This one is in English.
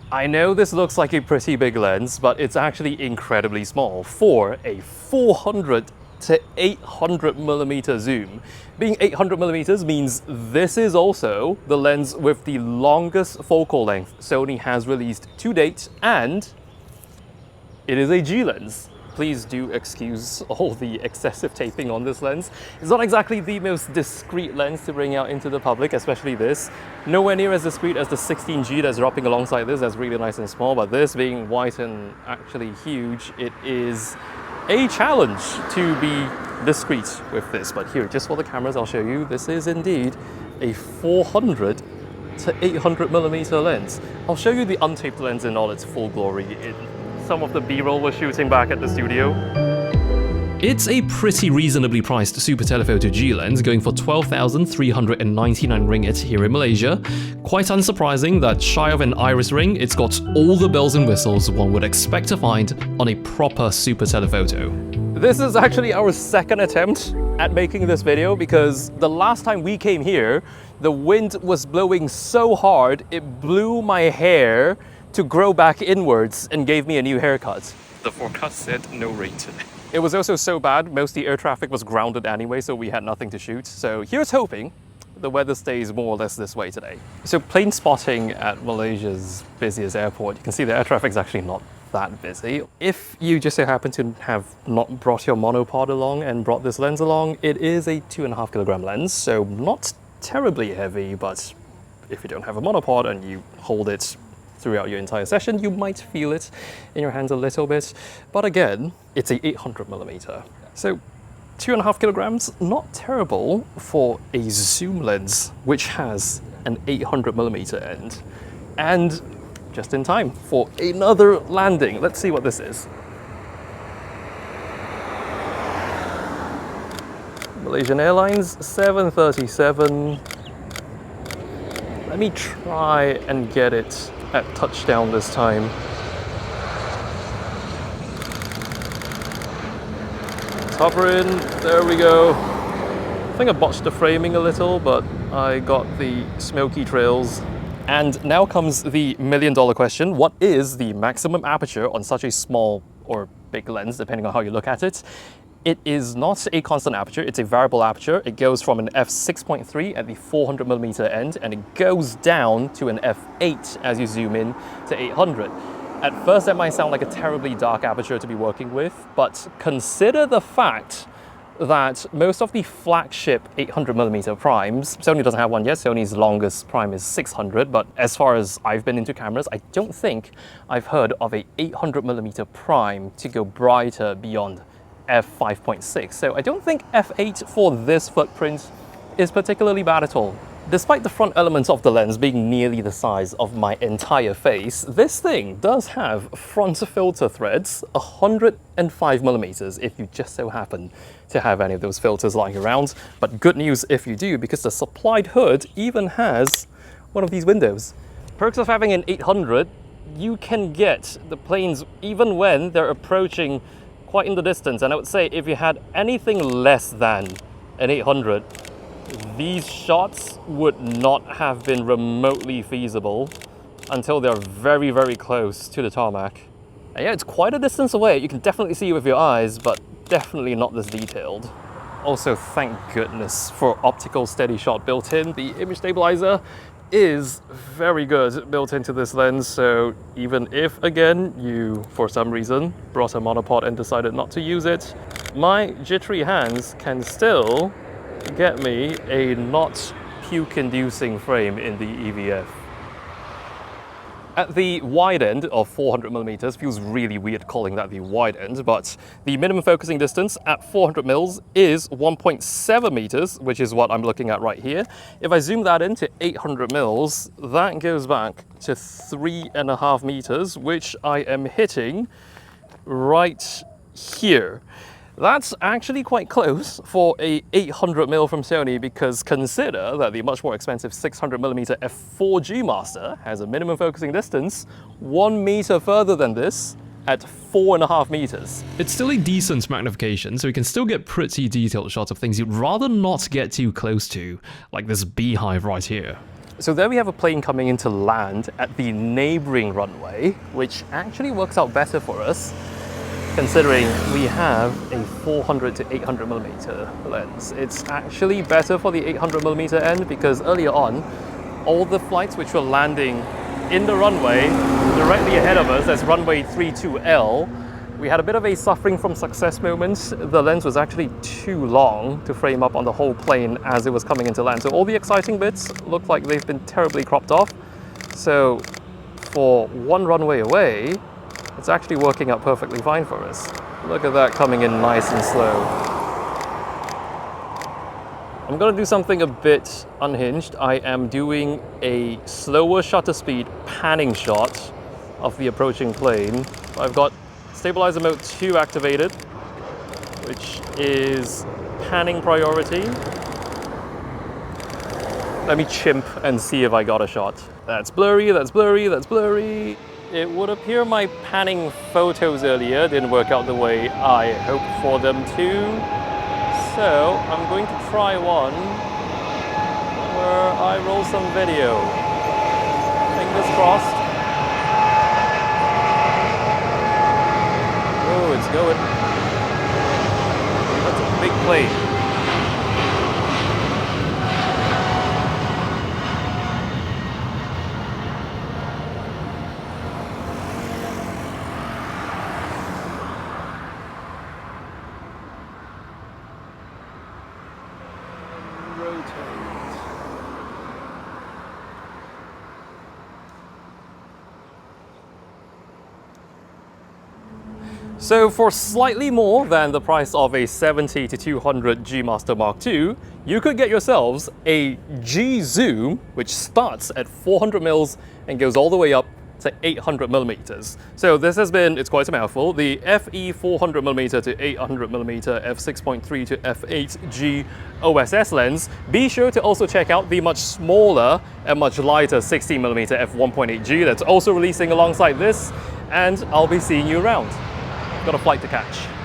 I know this looks like a pretty big lens, but it's actually incredibly small for a 400 to 800 millimeter zoom. Being 800 millimeters means this is also the lens with the longest focal length Sony has released to date, and it is a G lens. Please do excuse all the excessive taping on this lens. It's not exactly the most discreet lens to bring out into the public, especially this. Nowhere near as discreet as the 16G that's dropping alongside this, that's really nice and small, but this being white and actually huge, it is a challenge to be discreet with this. But here, just for the cameras, I'll show you, this is indeed a 400 to 800 millimeter lens. I'll show you the untaped lens in all its full glory in some of the B-roll we're shooting back at the studio. It's a pretty reasonably priced super telephoto G lens, going for 12,399 ringgit here in Malaysia. Quite unsurprising that shy of an iris ring, it's got all the bells and whistles one would expect to find on a proper super telephoto. This is actually our second attempt at making this video, because the last time we came here, the wind was blowing so hard it blew my hair to grow back inwards and gave me a new haircut. The forecast said no rain today. It was also so bad, most of the air traffic was grounded anyway, so we had nothing to shoot. So here's hoping the weather stays more or less this way today. So plane spotting at Malaysia's busiest airport, you can see the air traffic's actually not that busy. If you just so happen to have not brought your monopod along and brought this lens along, it is a 2.5 kilogram lens, so not terribly heavy, but if you don't have a monopod and you hold it throughout your entire session, you might feel it in your hands a little bit. But again, it's a 800 millimeter. So 2.5 kilograms, not terrible for a zoom lens, which has an 800 millimeter end. And just in time for another landing. Let's see what this is. Malaysian Airlines 737. Let me try and get it at touchdown this time. It's hovering, there we go. I think I botched the framing a little, but I got the smoky trails. And now comes the million-dollar question. What is the maximum aperture on such a small or big lens, depending on how you look at it? It is not a constant aperture, it's a variable aperture. It goes from an F6.3 at the 400 millimeter end, and it goes down to an F8 as you zoom in to 800. At first, that might sound like a terribly dark aperture to be working with, but consider the fact that most of the flagship 800 millimeter primes, Sony doesn't have one yet, Sony's longest prime is 600, but as far as I've been into cameras, I don't think I've heard of a 800 millimeter prime to go brighter beyond f5.6, so I don't think f8 for this footprint is particularly bad at all. Despite the front elements of the lens being nearly the size of my entire face, this thing does have front filter threads, 105 millimeters if you just so happen to have any of those filters lying around, but good news if you do, because the supplied hood even has one of these windows. Perks of having an 800, you can get the planes even when they're approaching quite in the distance, and I would say if you had anything less than an 800, these shots would not have been remotely feasible until they're very, very close to the tarmac. And yeah, it's quite a distance away. You can definitely see it with your eyes, but definitely not this detailed. Also, thank goodness for optical steady shot built in. The image stabilizer is very good built into this lens, so even if, again, you, for some reason, brought a monopod and decided not to use it, my jittery hands can still get me a not puke-inducing frame in the EVF. At the wide end of 400 millimeters, feels really weird calling that the wide end, but the minimum focusing distance at 400 mils is 1.7 meters, which is what I'm looking at right here. If I zoom that into 800 mils, that goes back to 3.5 meters, which I am hitting right here. That's actually quite close for a 800 mil from Sony, because consider that the much more expensive 600 millimeter f4G Master has a minimum focusing distance 1 meter further than this at 4.5 meters. It's still a decent magnification, so you can still get pretty detailed shots of things you'd rather not get too close to, like this beehive right here. So there we have a plane coming into land at the neighboring runway, which actually works out better for us, considering we have a 400 to 800 millimeter lens. It's actually better for the 800 millimeter end because earlier on, all the flights which were landing in the runway directly ahead of us, that's runway 32L, we had a bit of a suffering from success moments. The lens was actually too long to frame up on the whole plane as it was coming into land. So all the exciting bits look like they've been terribly cropped off. So for one runway away, it's actually working out perfectly fine for us. Look at that coming in nice and slow. I'm gonna do something a bit unhinged. I am doing a slower shutter speed panning shot of the approaching plane. I've got stabilizer mode 2 activated, which is panning priority. Let me chimp and see if I got a shot. That's blurry, that's blurry, that's blurry. It would appear my panning photos earlier didn't work out the way I hoped for them to. So I'm going to try one where I roll some video. Fingers crossed. Oh, it's going. That's a big plane. So for slightly more than the price of a 70 to 200 G Master Mark II, you could get yourselves a G Zoom, which starts at 400 mils and goes all the way up to 800 millimeters. So this has been, it's quite a mouthful, the FE 400 millimeter to 800 millimeter F6.3 to F8 G OSS lens. Be sure to also check out the much smaller and much lighter 16 millimeter F1.8 G that's also releasing alongside this, and I'll be seeing you around. Got a flight to catch.